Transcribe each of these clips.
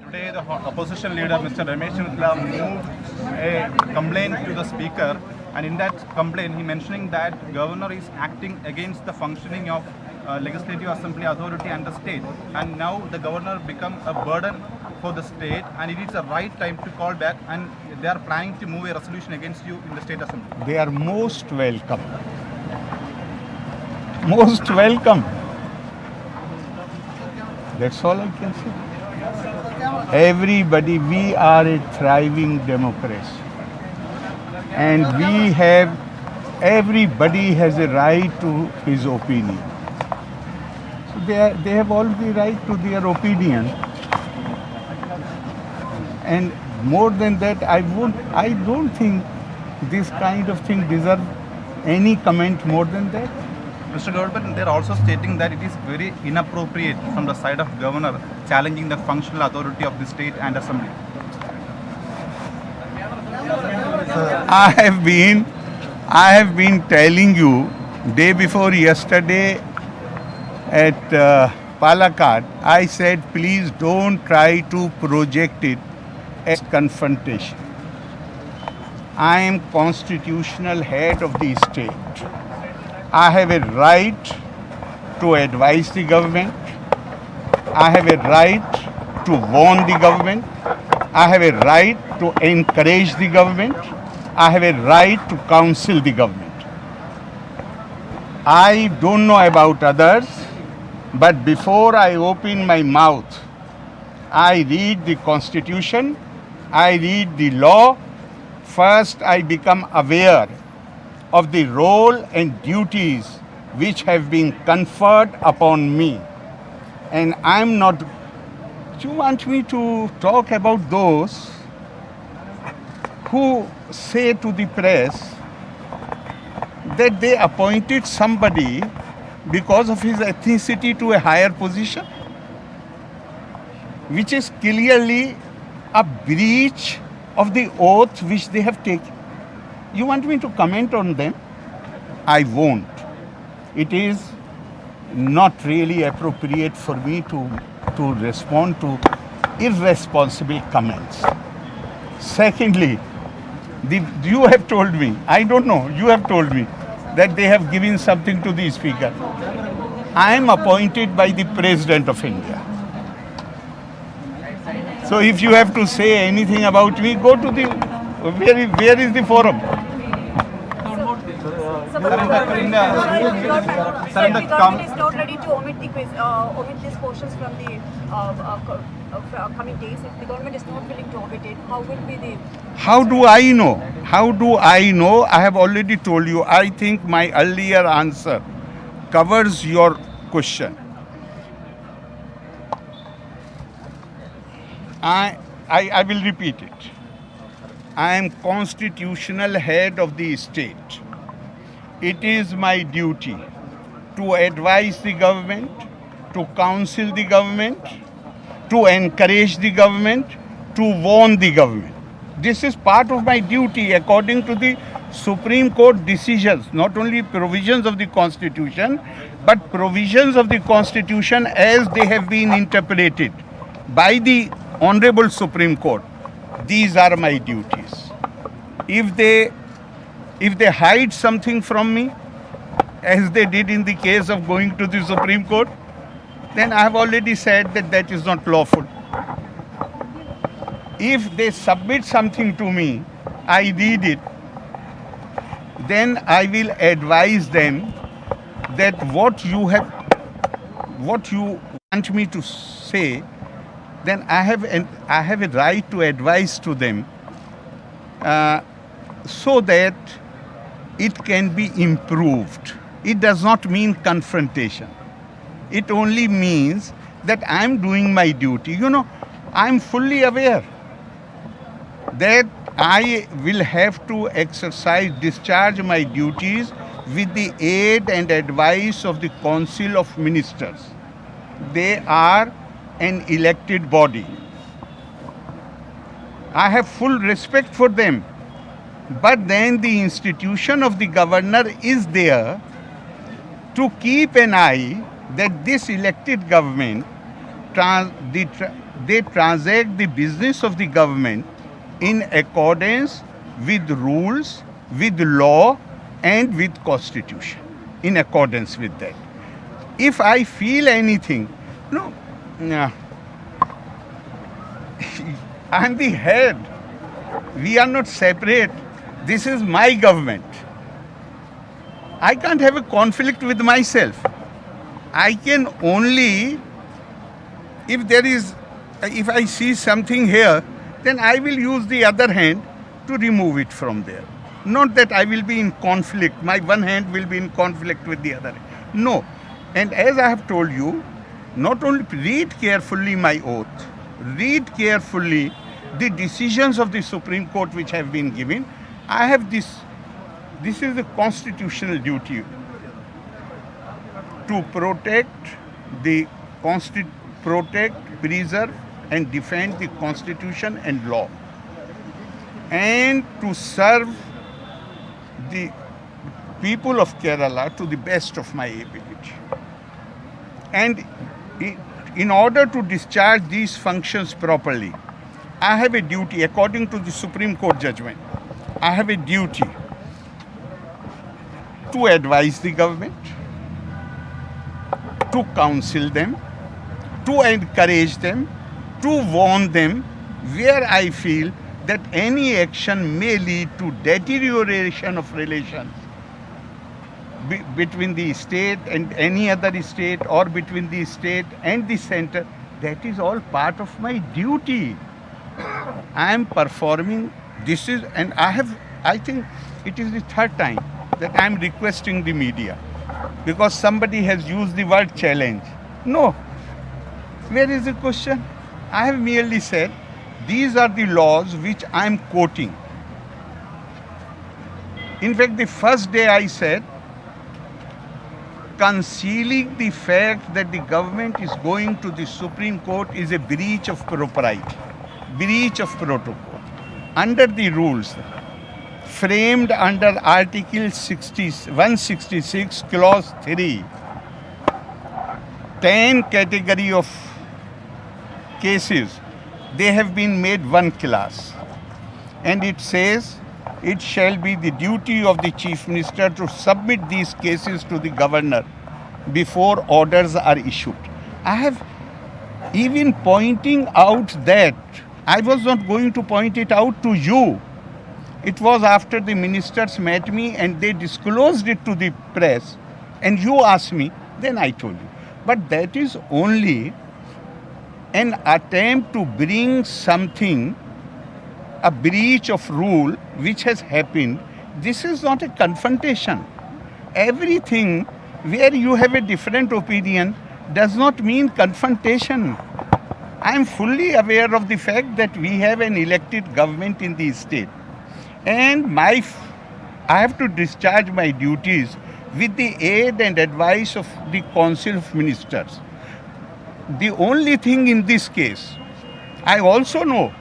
Today, the opposition leader, Mr. Ramesh Chinutla, moved a complaint to the speaker, and in that complaint, he mentioning that governor is acting against the functioning of legislative assembly authority and the state, and now the governor become a burden for the state, and it is the right time to call back, and they are planning to move a resolution against you in the state assembly. They are most welcome. Most welcome. That's all I can say. Everybody, we are a thriving democracy. And everybody has a right to his opinion. So they have all the right to their opinion. And more than that, I don't think this kind of thing deserves any comment more than that. Mr. Government, they are also stating that it is very inappropriate from the side of governor challenging the functional authority of the state and assembly. I have been telling you day before yesterday at Palakkad. I said, please don't try to project it as confrontation. I am constitutional head of the state. I have a right to advise the government. I have a right to warn the government. I have a right to encourage the government. I have a right to counsel the government. I don't know about others, but before I open my mouth, I read the Constitution, I read the law. First, I become aware of the role and duties which have been conferred upon me. And I'm not. Do you want me to talk about those who say to the press that they appointed somebody because of his ethnicity to a higher position, which is clearly a breach of the oath which they have taken? You want me to comment on them? I won't. It is not really appropriate for me to respond to irresponsible comments. Secondly, you have told me, I don't know, you have told me that they have given something to the speaker. I am appointed by the President of India. So if you have to say anything about me, go to the, where is the forum? The government is not ready to omit these portions from the coming days. If the government is not willing to omit it, how will be the... How do I know? How do I know? I have already told you. I think my earlier answer covers your question. I will repeat it. I am constitutional head of the state. It is my duty to advise the government, to counsel the government, to encourage the government, to warn the government. This is part of my duty according to the Supreme Court decisions, not only provisions of the Constitution, but provisions of the Constitution as they have been interpreted by the Honorable Supreme Court. These are my duties. If they hide something from me, as they did in the case of going to the Supreme Court, then I have already said that that is not lawful. If they submit something to me, I read it, then I will advise them that what you want me to say, then I have a right to advise to them so that it can be improved. It does not mean confrontation. It only means that I am doing my duty. You know, I am fully aware that I will have to discharge my duties with the aid and advice of the Council of Ministers. They are an elected body. I have full respect for them. But then the institution of the governor is there to keep an eye that this elected government they transact the business of the government in accordance with rules, with law, and with constitution. In accordance with that. If I feel anything, no, I'm the head. We are not separate. This is my government. I can't have a conflict with myself. I can only, if I see something here, then I will use the other hand to remove it from there. Not that I will be in conflict. My one hand will be in conflict with the other hand. No. And as I have told you, not only read carefully my oath, read carefully the decisions of the Supreme Court which have been given. I have this is a constitutional duty to protect, preserve and defend the constitution and law, and to serve the people of Kerala to the best of my ability. And in order to discharge these functions properly, I have a duty, according to the Supreme Court judgment, I have a duty to advise the government, to counsel them, to encourage them, to warn them where I feel that any action may lead to deterioration of relations between the state and any other state, or between the state and the center. That is all part of my duty. I am performing this is, and I think it is the third time that I am requesting the media, because somebody has used the word challenge. No. Where is the question? I have merely said these are the laws which I am quoting. In fact, the first day I said, concealing the fact that the government is going to the Supreme Court is a breach of propriety, breach of protocol. Under the rules framed under Article 166, Clause 3, 10 category of cases, they have been made one class. And it says, it shall be the duty of the Chief Minister to submit these cases to the Governor before orders are issued. I have even pointing out that I was not going to point it out to you. It was after the ministers met me and they disclosed it to the press, and you asked me, then I told you. But that is only an attempt to bring something, a breach of rule which has happened. This is not a confrontation. Everything where you have a different opinion does not mean confrontation. I am fully aware of the fact that we have an elected government in the state, and I have to discharge my duties with the aid and advice of the Council of Ministers. The only thing in this case, I also know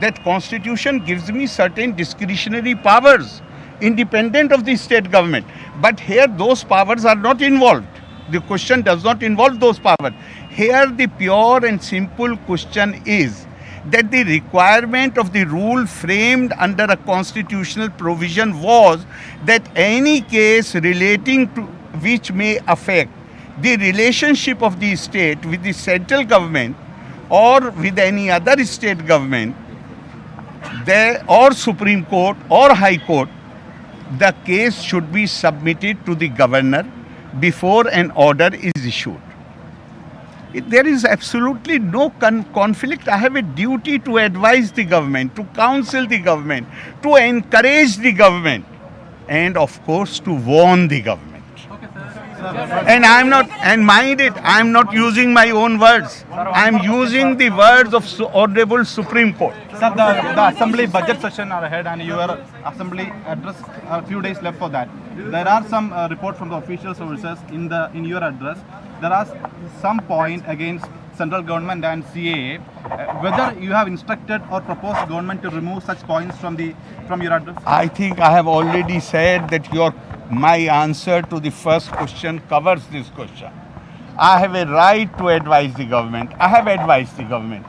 that Constitution gives me certain discretionary powers independent of the state government. But here those powers are not involved. The question does not involve those powers. Here the pure and simple question is that the requirement of the rule framed under a constitutional provision was that any case relating to which may affect the relationship of the state with the central government or with any other state government, or Supreme Court or High Court, the case should be submitted to the Governor before an order is issued. There is absolutely no conflict. I have a duty to advise the government, to counsel the government, to encourage the government, and of course to warn the government. And I'm not, and mind it, I'm not using my own words. I'm using the words of Honorable Supreme Court. Sir, the Assembly budget session are ahead, and your Assembly address a few days left for that. There are some reports from the official sources in your address. There are some point against central government and CAA. Whether you have instructed or proposed government to remove such points from your address? I think I have already said that my answer to the first question covers this question. I have a right to advise the government. I have advised the government.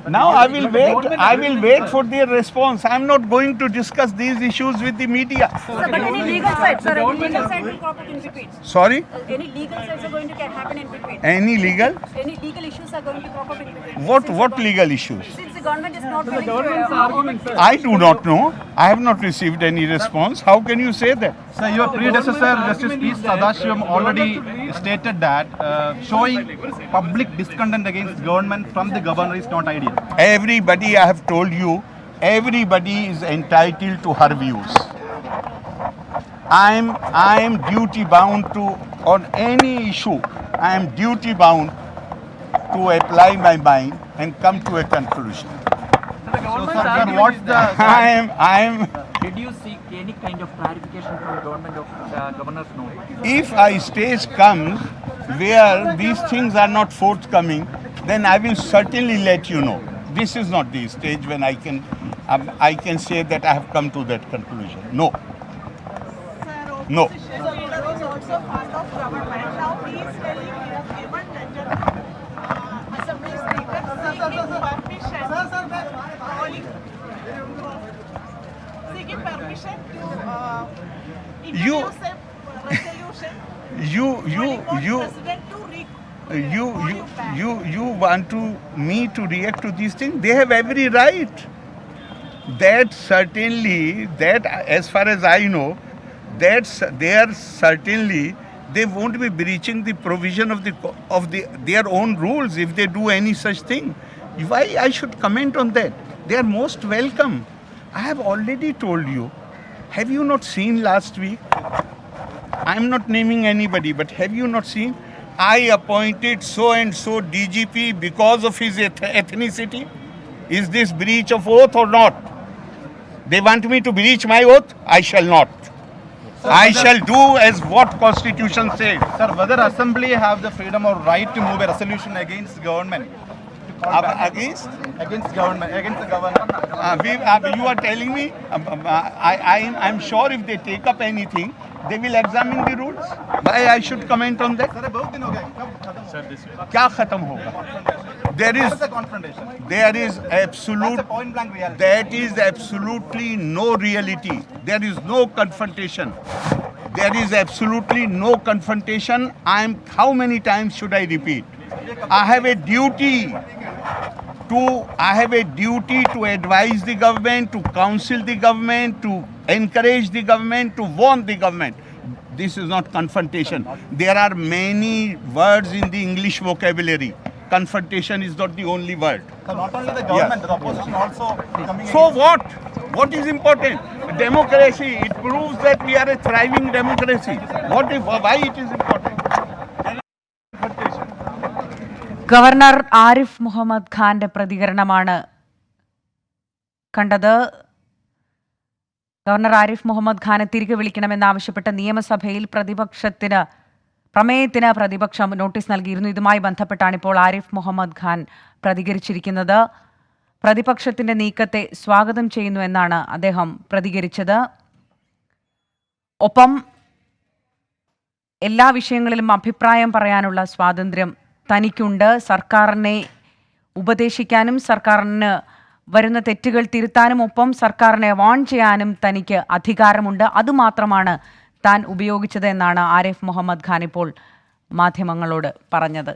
Now I will wait. I will wait for their response. I am not going to discuss these issues with the media. Sir, but any legal side, sir, any legal side will crop up in between. Sorry? Any legal sides are going to happen in between. Any legal? Any legal issues are going to crop up in between. What legal issues? Since the government is not willing to I do not know. I have not received any response. How can you say that? Sir, your predecessor, Justice P. Sadashivam, already stated that showing public discontent against government from the governor is not ideal. Everybody, I have told you, everybody is entitled to her views. I am duty bound to, on any issue, I am duty bound to apply my mind and come to a conclusion. So, sir, what's the... I am. Did you seek any kind of clarification from government of governor's note? If a stage comes where these things are not forthcoming, then I will certainly let you know. This is not the stage when I can say that I have come to that conclusion. No. No. Opposition leader is also part of government. Now he is telling he has given assembly speaker seeking permission to introduce a resolution. President to You want me to react to these things? They have every right. That certainly, that as far as I know, they won't be breaching the provision of their own rules if they do any such thing. Why I should comment on that? They are most welcome. I have already told you. Have you not seen last week? I am not naming anybody, but have you not seen? I appointed so and so DGP because of his ethnicity. Is this breach of oath or not? They want me to breach my oath? I shall not. I shall do as what Constitution says. Sir, whether Assembly have the freedom or right to move a resolution against government? Against? Against government, against the governor. You are telling me? I'm sure if they take up anything, they will examine the rules. Why I should comment on that? Sir, बहुत दिन हो गए. कब खत्म होगा? क्या खत्म होगा? What's the confrontation? There is That's absolute. a point blank reality. That is absolutely no reality. There is no confrontation. There is absolutely no confrontation. How many times should I repeat? I have a duty to advise the government, to counsel the government, to encourage the government, to warn the government. This is not confrontation. There are many words in the English vocabulary. Confrontation is not the only word. So not only the government, the opposition also coming So against- what? What is important? Democracy. It proves that we are a thriving democracy. Why it is important? Governor Arif Muhammad ഖാന്റെ പ്രതികരണമാണ് കണ്ടത്. Governor Arif Muhammad ഖാനെ തിരികെ വിളിക്കണമെന്നാവശ്യപ്പെട്ട് നിയമസഭയിൽ പ്രമേയത്തിന് പ്രതിപക്ഷം notice നൽകിയിരുന്നു. ഇതുമായി ബന്ധപ്പെട്ടാണ് ഇപ്പോൾ ആരിഫ് മുഹമ്മദ് ഖാൻ പ്രതികരിച്ചിരിക്കുന്നത്. പ്രതിപക്ഷത്തിന്റെ നീക്കത്തെ സ്വാഗതം ചെയ്യുന്നു എന്നാണ് അദ്ദേഹം പ്രതികരിച്ചത്. ഒപ്പം എല്ലാ വിഷയങ്ങളിലും അഭിപ്രായം പറയാനുള്ള സ്വാതന്ത്ര്യം തനിക്കുണ്ട്. സർക്കാരിനെ ഉപദേശിക്കാനും സർക്കാരിന് വരുന്ന തെറ്റുകൾ തിരുത്താനും ഒപ്പം സർക്കാരിനെ വാൺ ചെയ്യാനും തനിക്ക് അധികാരമുണ്ട്. അതുമാത്രമാണ് താൻ ഉപയോഗിച്ചത് എന്നാണ് ആരിഫ് മുഹമ്മദ് ഖാൻ ഇപ്പോൾ മാധ്യമങ്ങളോട് പറഞ്ഞത്.